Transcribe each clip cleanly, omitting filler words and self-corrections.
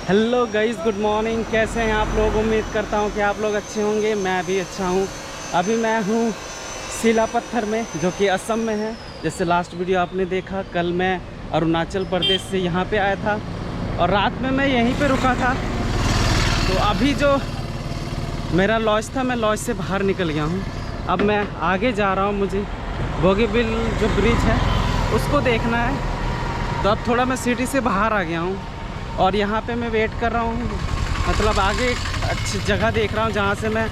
Hello guys, good morning. कैसे हैं आप लोग? उम्मीद करता हूं कि आप लोग अच्छे होंगे। मैं भी अच्छा हूं। अभी मैं हूं सिलापत्थर में, जो कि असम में है। जैसे लास्ट वीडियो आपने देखा, कल मैं अरुणाचल प्रदेश से यहां पे आया था और रात में मैं यहीं पे रुका था। तो अभी जो मेरा लॉज था, मैं लॉज से बाहर निकल गया हूं। अब मैं आगे जा रहा हूं। मुझे बोगीबिल जो ब्रिज है उसको देखना है। तो अब थोड़ा मैं सिटी से बाहर आ गया हूँ और यहाँ पे मैं वेट कर रहा हूँ। मतलब आगे एक अच्छी जगह देख रहा हूँ जहाँ से मैं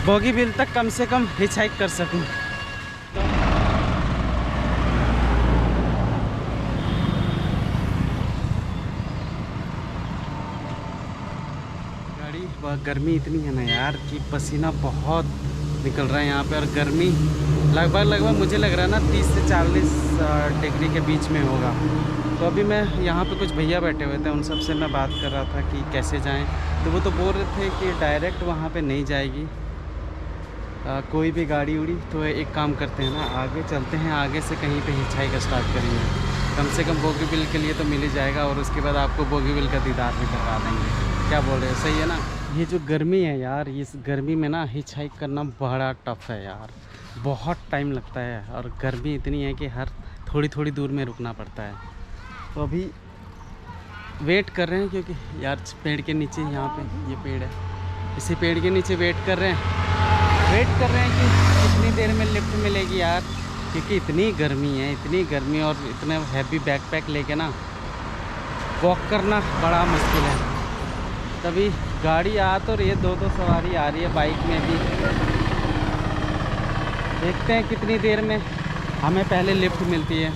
बोगीबिल तक कम से कम हिचहाइक कर सकूँ। गाड़ी गर्मी इतनी है ना यार कि पसीना बहुत निकल रहा है यहाँ पे। और गर्मी लगभग मुझे लग रहा है ना 30 से 40 डिग्री के बीच में होगा। तो अभी मैं यहाँ पे कुछ भैया बैठे हुए थे, उन सब से मैं बात कर रहा था कि कैसे जाएं। तो वो तो बोल रहे थे कि डायरेक्ट वहाँ पे नहीं जाएगी कोई भी गाड़ी उड़ी। तो एक काम करते हैं ना, आगे चलते हैं, आगे से कहीं पे हिचहाइक स्टार्ट करेंगे। कम से कम बोगीबिल के लिए तो मिल ही जाएगा और उसके बाद आपको बोगीबिल का दीदार भी करवा देंगे। क्या बोल रहे हो? सही है ना? ये जो गर्मी है यार, इस गर्मी में ना हिचहाइक करना बड़ा टफ है यार। बहुत टाइम लगता है और गर्मी इतनी है कि हर थोड़ी थोड़ी दूर में रुकना पड़ता है। तो अभी वेट कर रहे हैं क्योंकि यार पेड़ के नीचे, यहाँ पे ये पेड़ है, इसी पेड़ के नीचे वेट कर रहे हैं कि कितनी देर में लिफ्ट मिलेगी यार। क्योंकि इतनी गर्मी और इतने हैवी बैकपैक लेके ना वॉक करना बड़ा मुश्किल है। तभी गाड़ी आ तो रही है, दो सवारी आ रही है बाइक में भी। देखते हैं कितनी देर में हमें पहले लिफ्ट मिलती है।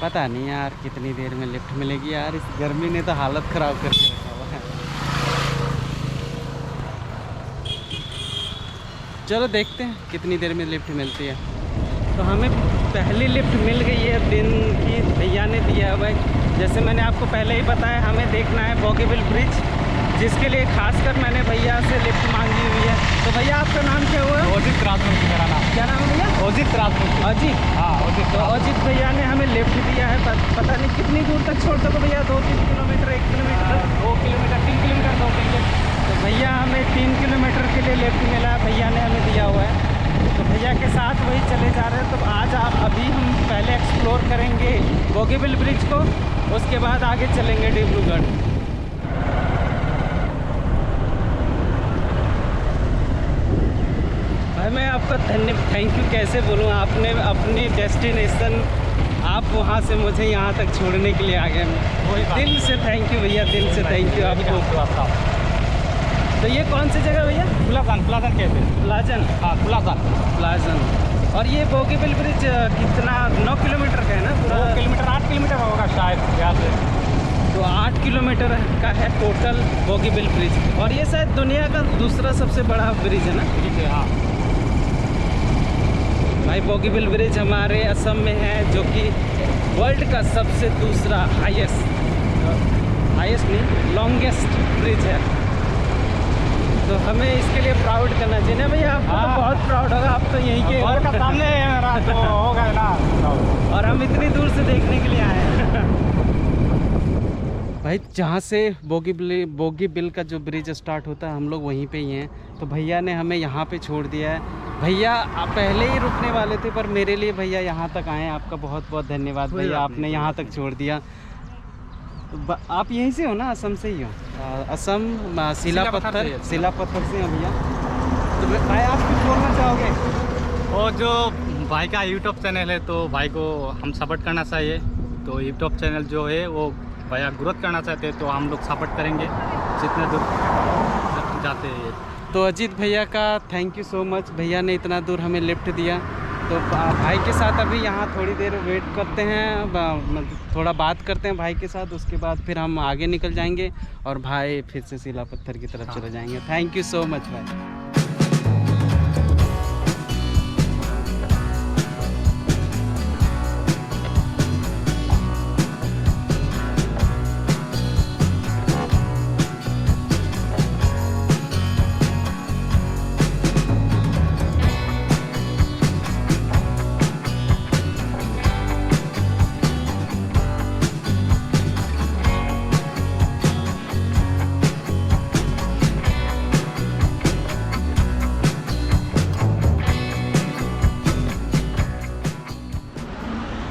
पता नहीं यार कितनी देर में लिफ्ट मिलेगी यार। इस गर्मी ने तो हालत ख़राब करके रखा हुआ है। चलो देखते हैं कितनी देर में लिफ्ट मिलती है। तो हमें पहली लिफ्ट मिल गई है, दिन की भैया ने दिया हुआ है। जैसे मैंने आपको पहले ही बताया, हमें देखना है बोगीबिल ब्रिज, जिसके लिए खासकर मैंने भैया से लिफ्ट मांगी हुई है। तो भैया आपका नाम क्या हुआ? अजित राजपूत मेरा नाम। क्या नाम है भैया? अजित राजपूत। अजित? हाँ अजित। तो अजित भैया ने हमें लिफ्ट दिया है। पता नहीं कितनी दूर तक छोड़ सको भैया, 2-3 kilometre, 1 kilometre, 2 kilometre, 3 kilometre, 2 kilometre. तो भैया हमें 3 किलोमीटर के लिए लिफ्ट मिला, भैया ने हमें दिया हुआ है। तो भैया के साथ वही चले जा रहे हैं। तो आज अभी हम पहले एक्सप्लोर करेंगे बोगीबिल ब्रिज को, उसके बाद आगे चलेंगे डिब्रूगढ़। भाई मैं आपका थैंक यू कैसे बोलूँ। आपने अपनी डेस्टिनेशन, आप वहाँ से मुझे यहाँ तक छोड़ने के लिए आ गए। दिल से थैंक यू भैया, दिल से थैंक यू आपको। तो ये कौन सी जगह भैया? प्लाजन कहते हैं। प्लाजन? हाँ प्लाजन। और ये बोगीबिल ब्रिज कितना, 9 किलोमीटर का है ना पूरा? 2 किलोमीटर, 8 किलोमीटर होगा शायद यहाँ से। तो 8 किलोमीटर का है टोटल बोगीबिल ब्रिज। और ये शायद दुनिया का दूसरा सबसे बड़ा ब्रिज है ना? ठीक है। हाँ भाई बोगीबिल ब्रिज हमारे असम में है, जो कि वर्ल्ड का सबसे दूसरा हाईएस्ट नहीं, लॉन्गेस्ट ब्रिज है। तो हमें इसके लिए प्राउड करना चाहिए ना भैया। आपको तो बहुत प्राउड होगा, आप तो यहीं के घर का सामने है मेरा, तो होगा ना। और हम इतनी दूर से देखने के लिए आए हैं। भाई जहाँ से बोगीबिल का जो ब्रिज स्टार्ट होता है, हम लोग वहीं पे ही हैं। तो भैया ने हमें यहाँ पे छोड़ दिया है। भैया पहले ही रुकने वाले थे, पर मेरे लिए भैया यहाँ तक आए। आपका बहुत बहुत धन्यवाद भैया, आपने यहाँ तक छोड़ दिया। तो आप यहीं से हो ना? असम से ही हो? असम सिलापत्थर से हो भैया। तो भाई आप कुछ बोलना चाहोगे? और जो भाई का यूट्यूब चैनल है, तो भाई को हम सपोर्ट करना चाहिए। तो यूट्यूब चैनल जो है वो भैया ग्रोथ करना चाहते हैं, तो हम लोग सपोर्ट करेंगे जितने दूर जाते हैं। तो अजीत भैया का थैंक यू सो मच, भैया ने इतना दूर हमें लिफ्ट दिया। तो भाई के साथ अभी यहाँ थोड़ी देर वेट करते हैं, थोड़ा बात करते हैं भाई के साथ। उसके बाद फिर हम आगे निकल जाएंगे और भाई फिर से सिलापत्थर की तरफ चले जाएंगे। थैंक यू सो मच भाई।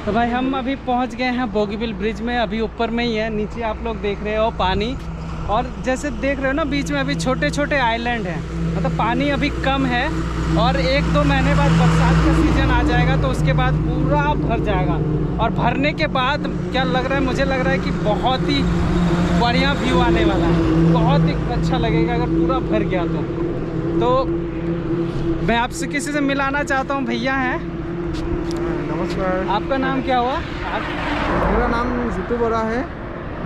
तो भाई हम अभी पहुंच गए हैं बोगीबिल ब्रिज में, अभी ऊपर में ही है, नीचे आप लोग देख रहे हो पानी, और जैसे देख रहे हो ना बीच में अभी छोटे छोटे आइलैंड हैं, मतलब पानी अभी कम है, और 1-2 महीने बाद बरसात का सीज़न आ जाएगा तो उसके बाद पूरा भर जाएगा। और भरने के बाद क्या लग रहा है, मुझे लग रहा है कि बहुत ही बढ़िया व्यू आने वाला है, बहुत ही अच्छा लगेगा अगर पूरा भर गया तो मैं आपसे किसी से मिलाना चाहता हूँ, भैया हैं। नमस्कार। आपका नाम क्या हुआ? मेरा नाम जीतू बड़ा है।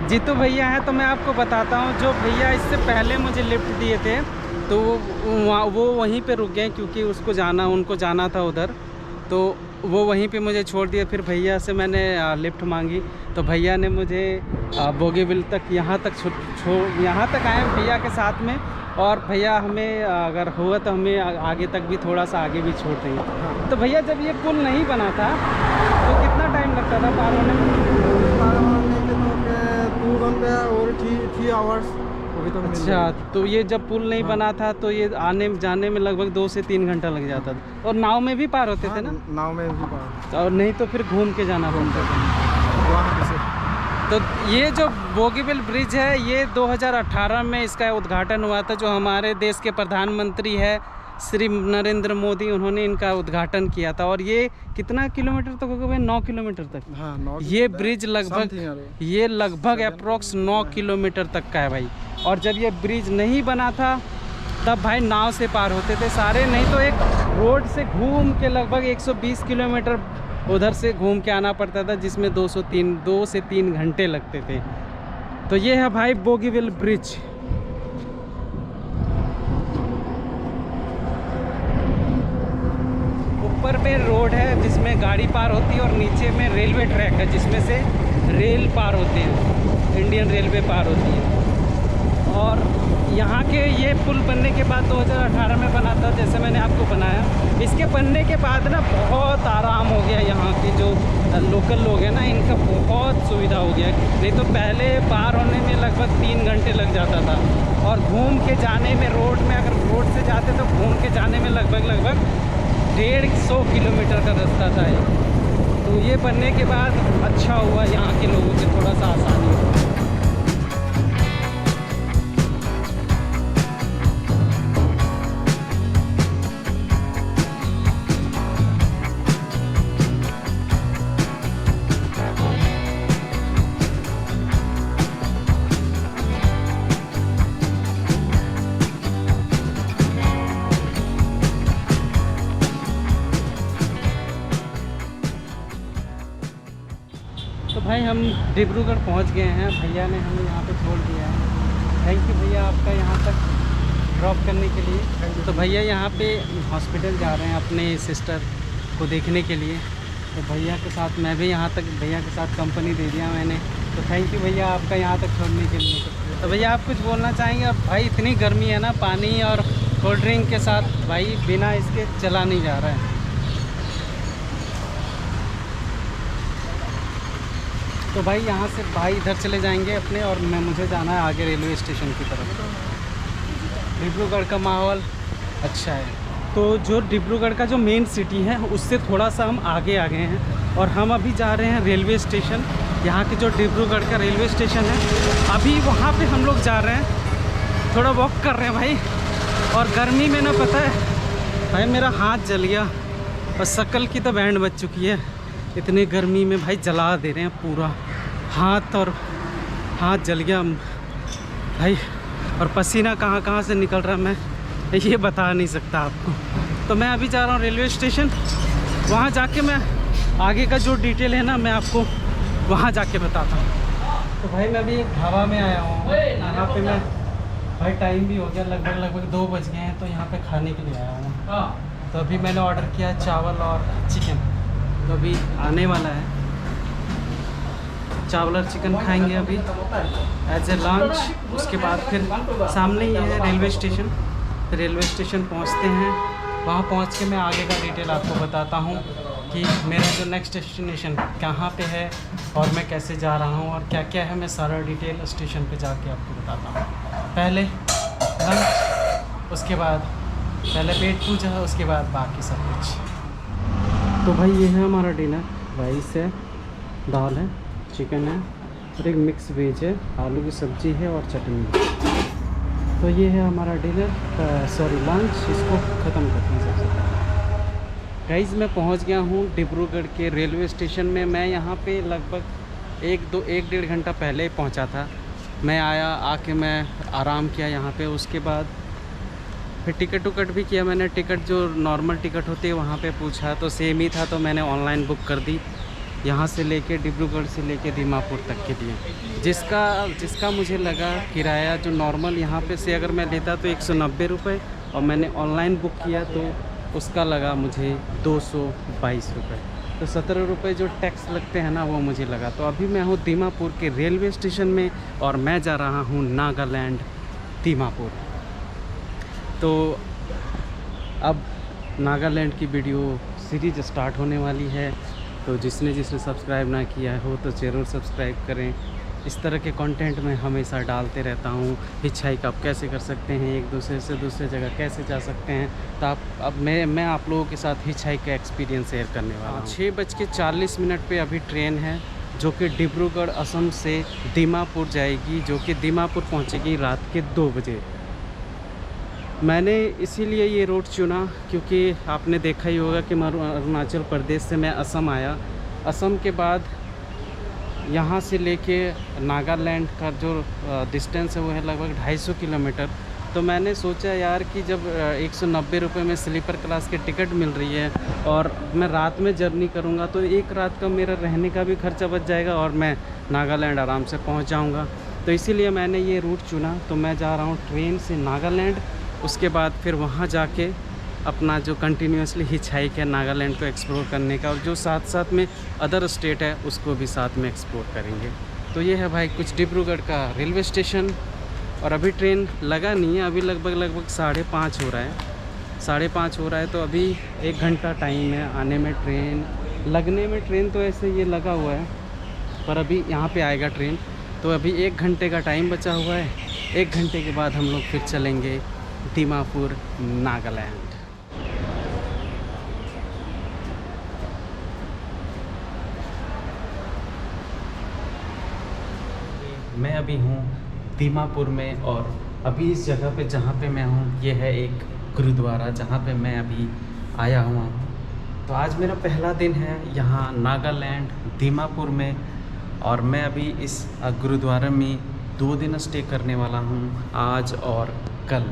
जीतू भैया हैं। तो मैं आपको बताता हूँ, जो भैया इससे पहले मुझे लिफ्ट दिए थे तो वो वहीं पे रुक गए, क्योंकि उनको जाना था उधर, तो वो वहीं पे मुझे छोड़ दिया। फिर भैया से मैंने लिफ्ट मांगी तो भैया ने मुझे बोगीबिल तक यहाँ तक आए भैया के साथ में, और भैया हमें अगर हुआ तो हमें आगे तक भी थोड़ा सा आगे भी छोड़ देंगे। तो भैया जब ये पुल नहीं बना था तो कितना टाइम लगता था पार होने में? 2 घंटे और 3 आवर्स अभी तो। अच्छा, तो ये जब पुल नहीं बना था तो ये आने जाने में लगभग 2 से 3 घंटा लग जाता था। और नाव में भी पार होते थे ना? नाव में भी पार, और नहीं तो फिर घूम के जाना पड़ता था वहाँ से। तो ये जो बोगीबिल ब्रिज है, ये 2018 में इसका उद्घाटन हुआ था। जो हमारे देश के प्रधानमंत्री है श्री नरेंद्र मोदी, उन्होंने इनका उद्घाटन किया था। और ये कितना किलोमीटर तक होगा भाई? 9 किलोमीटर तक। हाँ, 9 ये ब्रिज लगभग अप्रोक्स 9 किलोमीटर तक का है भाई। और जब ये ब्रिज नहीं बना था तब भाई नाव से पार होते थे सारे, नहीं तो एक रोड से घूम के लगभग 120 किलोमीटर उधर से घूम के आना पड़ता था, जिसमें 2 से 3 घंटे लगते थे। तो ये है भाई बोगीबिल ब्रिज। ऊपर में रोड है जिसमें गाड़ी पार होती है, और नीचे में रेलवे ट्रैक है जिसमें से रेल पार होते हैं, इंडियन रेलवे पार होती है। और यहाँ के ये पुल बनने के बाद 2018 में बना था, जैसे मैंने आपको बनाया। इसके बनने के बाद ना बहुत आराम हो गया, यहाँ के जो लोकल लोग हैं ना, इनका बहुत सुविधा हो गया। नहीं तो पहले पार होने में लगभग 3 घंटे लग जाता था, और घूम के जाने में रोड में, अगर रोड से जाते तो घूम के जाने में लगभग 150 किलोमीटर का रास्ता था ये। तो ये बनने के बाद अच्छा हुआ, यहाँ के लोगों को थोड़ा सा आसानी हुआ। तो भाई हम डिब्रूगढ़ पहुंच गए हैं, भैया ने हमें यहाँ पे छोड़ दिया है। थैंक यू भैया आपका यहाँ तक ड्रॉप करने के लिए। तो भैया यहाँ पे हॉस्पिटल जा रहे हैं अपने सिस्टर को देखने के लिए, तो भैया के साथ मैं भी यहाँ तक भैया के साथ कंपनी दे दिया मैंने। तो थैंक यू भैया आपका यहाँ तक छोड़ने के लिए। तो भैया आप कुछ बोलना चाहेंगे? अब भाई इतनी गर्मी है ना, पानी और कोल्ड ड्रिंक के साथ भाई बिना इसके चला नहीं जा रहा है। तो भाई यहाँ से भाई इधर चले जाएंगे अपने, और मुझे जाना है आगे रेलवे स्टेशन की तरफ। डिब्रूगढ़ का माहौल अच्छा है। तो जो डिब्रूगढ़ का जो मेन सिटी है उससे थोड़ा सा हम आगे आ गए हैं, और हम अभी जा रहे हैं रेलवे स्टेशन। यहाँ के जो डिब्रूगढ़ का रेलवे स्टेशन है, अभी वहाँ पे हम लोग जा रहे हैं, थोड़ा वॉक कर रहे हैं भाई। और गर्मी में ना, पता है भाई मेरा हाथ जल गया, और शक्ल की तो बैंड बज चुकी है। इतनी गर्मी में भाई जला दे रहे हैं पूरा हाथ, और हाथ जल गया भाई। और पसीना कहाँ कहाँ से निकल रहा है मैं ये बता नहीं सकता आपको। तो मैं अभी जा रहा हूँ रेलवे स्टेशन, वहाँ जाके मैं आगे का जो डिटेल है ना मैं आपको वहाँ जाके बताता हूँ। तो भाई मैं अभी एक ढाबा में आया हूँ, यहाँ पे मैं भाई टाइम भी हो गया, लगभग 2 बज गए हैं, तो यहाँ पे खाने के लिए आया हूँ। तो अभी मैंने ऑर्डर किया है चावल और चिकन, तो अभी आने वाला है। चावल और चिकन खाएंगे अभी एज ए लंच। उसके बाद फिर सामने ही है रेलवे स्टेशन, रेलवे स्टेशन पहुंचते हैं। वहां पहुंच के मैं आगे का डिटेल आपको बताता हूं कि मेरा जो नेक्स्ट डेस्टिनेशन कहाँ पे है, और मैं कैसे जा रहा हूं, और क्या क्या है, मैं सारा डिटेल स्टेशन पे जाके आपको बताता हूं। पहले लंच, उसके बाद पहले पेट पूजा, उसके बाद बाकी सब कुछ। तो भाई ये है हमारा डिनर, राइस है, दाल है, चिकन है और एक मिक्स वेज है, आलू की सब्ज़ी है और चटनी। तो ये है हमारा डिनर, सॉरी लंच। इसको ख़त्म करते हैं सबसे पहले। गाइस मैं पहुंच गया हूं डिब्रूगढ़ के रेलवे स्टेशन में। मैं यहां पे लगभग 1-1.5 घंटा पहले पहुंचा था। मैं आया, आके मैं आराम किया यहाँ पे। उसके बाद फिर टिकट भी किया मैंने। टिकट जो नॉर्मल टिकट होती है वहाँ पे पूछा तो सेम ही था, तो मैंने ऑनलाइन बुक कर दी। यहाँ से लेके डिब्रूगढ़ से लेके दीमापुर तक के लिए जिसका मुझे लगा किराया जो नॉर्मल यहाँ पे से अगर मैं लेता तो 190 रुपये, और मैंने ऑनलाइन बुक किया तो उसका लगा मुझे 222 रुपये। तो 17 रुपये जो टैक्स लगते हैं ना वो मुझे लगा। तो अभी मैं हूँ दीमापुर के रेलवे स्टेशन में और मैं जा रहा हूँ नागालैंड दीमापुर। तो अब नागालैंड की वीडियो सीरीज स्टार्ट होने वाली है। तो जिसने सब्सक्राइब ना किया हो तो ज़रूर सब्सक्राइब करें। इस तरह के कंटेंट मैं हमेशा डालते रहता हूँ। हिचहाइक आप कैसे कर सकते हैं, एक दूसरे से दूसरे जगह कैसे जा सकते हैं। तो अब मैं आप लोगों के साथ हिचहाइक का एक्सपीरियंस शेयर करने वाला हूँ। 6:40 पे अभी ट्रेन है जो कि डिब्रूगढ़ असम से दीमापुर जाएगी, जो कि दीमापुर पहुँचेगी रात के 2 बजे। मैंने इसीलिए ये रूट चुना क्योंकि आपने देखा ही होगा कि मैं अरुणाचल प्रदेश से मैं असम आया। असम के बाद यहाँ से लेके नागालैंड का जो डिस्टेंस है वो है लगभग 250 किलोमीटर। तो मैंने सोचा यार कि जब 190 रुपये में स्लीपर क्लास की टिकट मिल रही है और मैं रात में जर्नी करूँगा तो एक रात का मेरा रहने का भी खर्चा बच जाएगा और मैं नागालैंड आराम से पहुँच जाऊँगा। तो इसीलिए मैंने ये रूट चुना। तो मैं जा रहा हूँ ट्रेन से नागालैंड, उसके बाद फिर वहाँ जाके अपना जो कंटिन्यूसली हिचहाइक है नागालैंड को एक्सप्लोर करने का, और जो साथ साथ में अदर स्टेट है उसको भी साथ में एक्सप्लोर करेंगे। तो ये है भाई कुछ डिब्रूगढ़ का रेलवे स्टेशन। और अभी ट्रेन लगा नहीं है, अभी लगभग 5:30 हो रहा है। 5:30 हो रहा है तो अभी 1 घंटा टाइम है आने में, ट्रेन लगने में। ट्रेन तो ऐसे ये लगा हुआ है पर अभी यहाँ पे आएगा ट्रेन। तो अभी 1 घंटे का टाइम बचा हुआ है। 1 घंटे के बाद हम लोग फिर चलेंगे दीमापुर नागालैंड। मैं अभी हूँ दीमापुर में, और अभी इस जगह पे जहाँ पे मैं हूँ ये है एक गुरुद्वारा जहाँ पे मैं अभी आया हुआ हूँ। तो आज मेरा पहला दिन है यहाँ नागालैंड दीमापुर में, और मैं अभी इस गुरुद्वारा में 2 दिन स्टे करने वाला हूँ, आज और कल।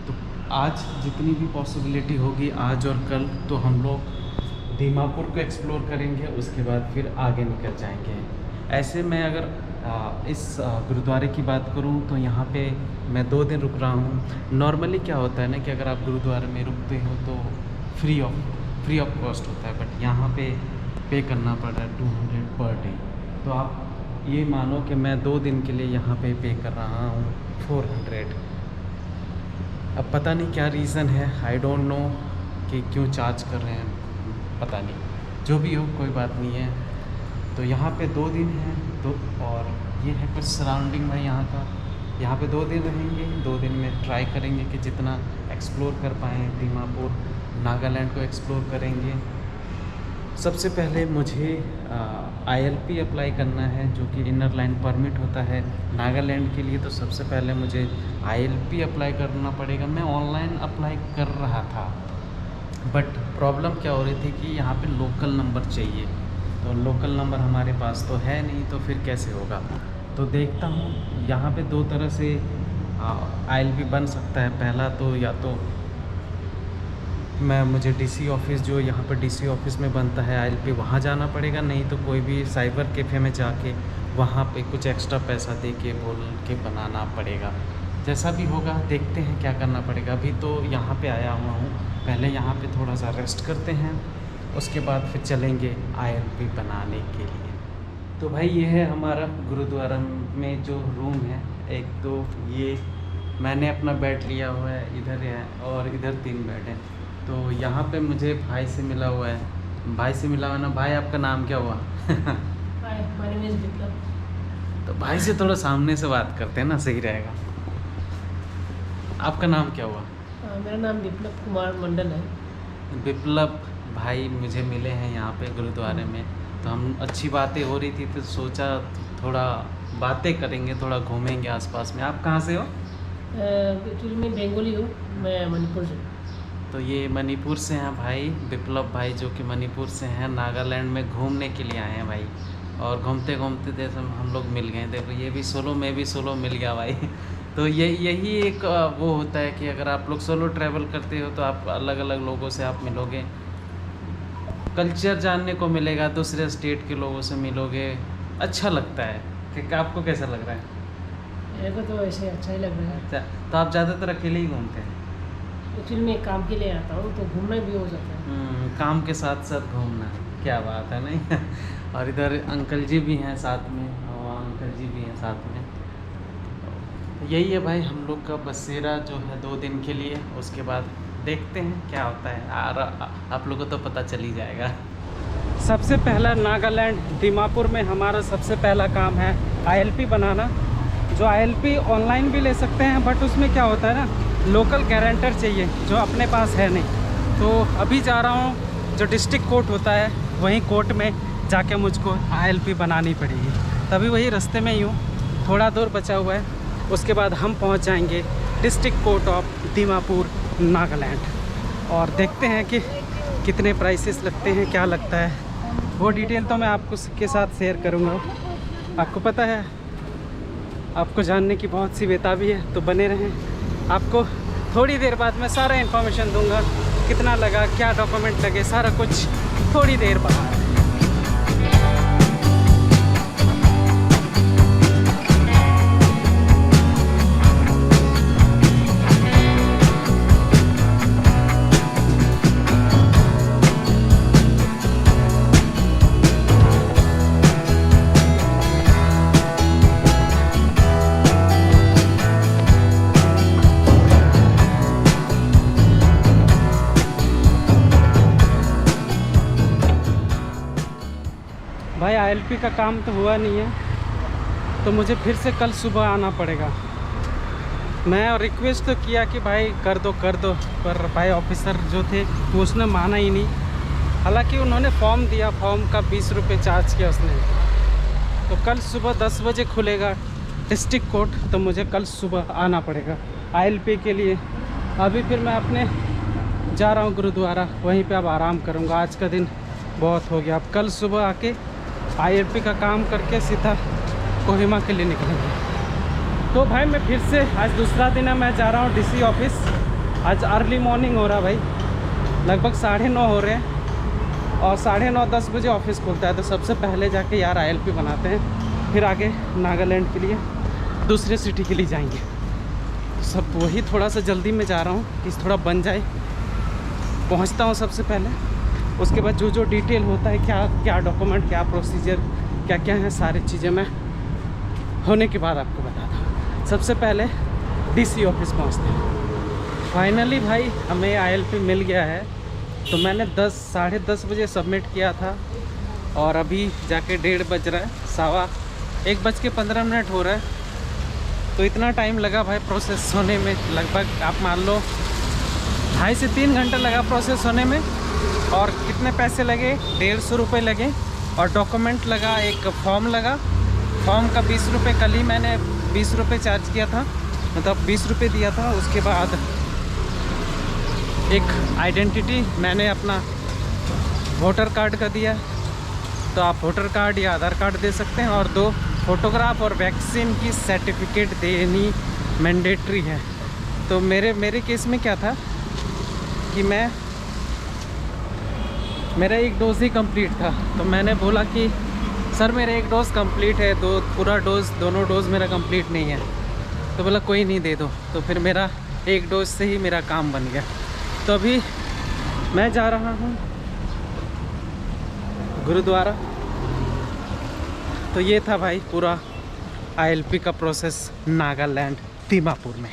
तो आज जितनी भी पॉसिबिलिटी होगी आज और कल तो हम लोग दीमापुर को एक्सप्लोर करेंगे, उसके बाद फिर आगे निकल जाएंगे। ऐसे मैं अगर इस गुरुद्वारे की बात करूं तो यहाँ पे मैं 2 दिन रुक रहा हूँ। नॉर्मली क्या होता है ना कि अगर आप गुरुद्वारे में रुकते हो तो फ्री ऑफ कॉस्ट होता है, बट यहाँ पे करना पड़ रहा है 200 पर डे। तो आप ये मानो कि मैं 2 दिन के लिए यहाँ पे कर रहा हूँ 400। अब पता नहीं क्या रीज़न है, आई डोंट नो कि क्यों चार्ज कर रहे हैं, पता नहीं। जो भी हो कोई बात नहीं है। तो यहाँ पे 2 दिन हैं तो, और ये है कुछ सराउंडिंग में यहाँ का। यहाँ पे 2 दिन रहेंगे। 2 दिन में ट्राई करेंगे कि जितना एक्सप्लोर कर पाएँ दीमापुर नागालैंड को एक्सप्लोर करेंगे। सबसे पहले मुझे ILP अप्लाई करना है, जो कि इनर लाइन परमिट होता है नागालैंड के लिए। तो सबसे पहले मुझे ILP अप्लाई करना पड़ेगा। मैं ऑनलाइन अप्लाई कर रहा था, बट प्रॉब्लम क्या हो रही थी कि यहाँ पे लोकल नंबर चाहिए। तो लोकल नंबर हमारे पास तो है नहीं, तो फिर कैसे होगा। तो देखता हूँ यहाँ पे 2 तरह से ILP बन सकता है। पहला तो या तो मुझे DC ऑफिस, जो यहाँ पर DC ऑफिस में बनता है ILP, वहाँ जाना पड़ेगा, नहीं तो कोई भी साइबर कैफ़े में जाके वहाँ पे कुछ एक्स्ट्रा पैसा दे के बोल के बनाना पड़ेगा। जैसा भी होगा देखते हैं क्या करना पड़ेगा। अभी तो यहाँ पे आया हुआ हूँ, पहले यहाँ पे थोड़ा सा रेस्ट करते हैं, उसके बाद फिर चलेंगे ILP बनाने के लिए। तो भाई ये है हमारा गुरुद्वारा में जो रूम है। एक तो ये मैंने अपना बेड लिया हुआ है, इधर है और इधर 3 बेड हैं। तो यहाँ पे मुझे भाई से मिला हुआ है। भाई से मिला हुआ ना। भाई आपका नाम क्या हुआ? तो भाई से थोड़ा सामने से बात करते हैं ना, सही रहेगा। आपका नाम क्या हुआ? मेरा नाम विप्लव कुमार मंडल है। विप्लव भाई मुझे मिले हैं यहाँ पे गुरुद्वारे में। तो हम अच्छी बातें हो रही थी तो सोचा थोड़ा बातें करेंगे, थोड़ा घूमेंगे आसपास में। आप कहाँ से हो? एक्चुअली मैं बंगाली हूँ, मैं मणिपुर से। तो ये मणिपुर से हैं भाई, विप्लव भाई, जो कि मणिपुर से हैं, नागालैंड में घूमने के लिए आए हैं भाई। और घूमते घूमते जैसे हम लोग मिल गए, देखो ये भी सोलो, मैं भी सोलो मिल गया भाई। तो यही एक वो होता है कि अगर आप लोग सोलो ट्रैवल करते हो तो आप अलग अलग लोगों से आप मिलोगे, कल्चर जानने को मिलेगा, दूसरे स्टेट के लोगों से मिलोगे, अच्छा लगता है। कि आपको कैसा लग रहा है? मेरे को तो ऐसे अच्छा ही लग रहा है। अच्छा, तो आप ज़्यादातर अकेले ही घूमते हैं? एक्चुअली मैं काम के लिए आता हूँ तो घूमना भी हो जाता है। काम के साथ साथ घूमना, क्या बात है नहीं। और इधर अंकल जी भी हैं साथ में, और अंकल जी भी हैं साथ में। तो यही है भाई हम लोग का बसेरा जो है 2 दिन के लिए, उसके बाद देखते हैं क्या होता है। और आप लोगों को तो पता चल ही जाएगा। सबसे पहला नागालैंड दीमापुर में हमारा सबसे पहला काम है ILP बनाना। जो ILP ऑनलाइन भी ले सकते हैं, बट उसमें क्या होता है ना, लोकल गारंटर चाहिए जो अपने पास है नहीं। तो अभी जा रहा हूँ, जो डिस्ट्रिक्ट कोर्ट होता है वहीं कोर्ट में जाके मुझको ILP बनानी पड़ेगी। तभी वही रास्ते में ही हूँ, थोड़ा दूर बचा हुआ है। उसके बाद हम पहुँच जाएंगे district court of Dimapur Nagaland. और देखते हैं कि कितने प्राइसेस लगते हैं, क्या लगता है, वो डिटेल तो मैं आपको के साथ शेयर करूँगा। आपको पता है, आपको जानने की बहुत सी बेताबी है, तो बने रहें। आपको थोड़ी देर बाद मैं सारा इन्फॉर्मेशन दूंगा, कितना लगा, क्या डॉक्यूमेंट लगे, सारा कुछ थोड़ी देर बाद। भाई ILP का काम तो हुआ नहीं है, तो मुझे फिर से कल सुबह आना पड़ेगा। मैं रिक्वेस्ट तो किया कि भाई कर दो, पर भाई ऑफिसर जो थे वो उसने माना ही नहीं। हालांकि उन्होंने फॉर्म दिया, फॉर्म का 20 रुपये चार्ज किया उसने। तो कल सुबह 10 बजे खुलेगा डिस्ट्रिक्ट कोर्ट, तो मुझे कल सुबह आना पड़ेगा ILP के लिए। अभी फिर मैं अपने जा रहा हूँ गुरुद्वारा, वहीं पे अब आराम करूँगा। आज का दिन बहुत हो गया। अब कल सुबह आके ILP का काम करके सीधा कोहिमा के लिए निकलेंगे। तो भाई मैं फिर से, आज दूसरा दिन है, मैं जा रहा हूँ DC ऑफिस। आज अर्ली मॉर्निंग हो रहा भाई, लगभग 9:30 हो रहे हैं, और 9:30-10 बजे ऑफिस खुलता है। तो सबसे पहले जाके यार ILP बनाते हैं, फिर आगे नागालैंड के लिए, दूसरे सिटी के लिए जाएंगे। सब वही थोड़ा सा जल्दी में जा रहा हूँ कि थोड़ा बन जाए। पहुँचता हूँ सबसे पहले, उसके बाद जो डिटेल होता है, क्या क्या डॉक्यूमेंट, क्या प्रोसीजर, क्या क्या है, सारी चीज़ें मैं होने के बाद आपको बताता हूँ। सबसे पहले DC ऑफिस पहुँचते हैं। फाइनली भाई हमें ILP मिल गया है। तो मैंने 10-10:30 बजे सबमिट किया था, और अभी जाके 1:30 बज रहा है, 1:15 हो रहा है। तो इतना टाइम लगा भाई प्रोसेस होने में, लगभग आप मान लो 2.5 से 3 घंटा लगा प्रोसेस होने में। और कितने पैसे लगे? 150 रुपये लगे। और डॉक्यूमेंट लगा, एक फॉर्म लगा, फॉर्म का 20 रुपये, कल ही मैंने 20 रुपये चार्ज किया था, मतलब 20 रुपये दिया था। उसके बाद एक आइडेंटिटी मैंने अपना वोटर कार्ड का दिया, तो आप वोटर कार्ड या आधार कार्ड दे सकते हैं। और 2 फोटोग्राफ और वैक्सीन की सर्टिफिकेट देनी मैंडेटरी है। तो मेरे केस में क्या था कि मेरा 1 डोज़ ही कंप्लीट था। तो मैंने बोला कि सर मेरा 1 डोज़ कंप्लीट है, दोनों डोज़ मेरा कंप्लीट नहीं है। तो बोला कोई नहीं, दे दो। तो फिर मेरा 1 डोज़ से ही मेरा काम बन गया। तो अभी मैं जा रहा हूँ गुरुद्वारा। तो ये था भाई पूरा ILP का प्रोसेस नागालैंड दीमापुर में।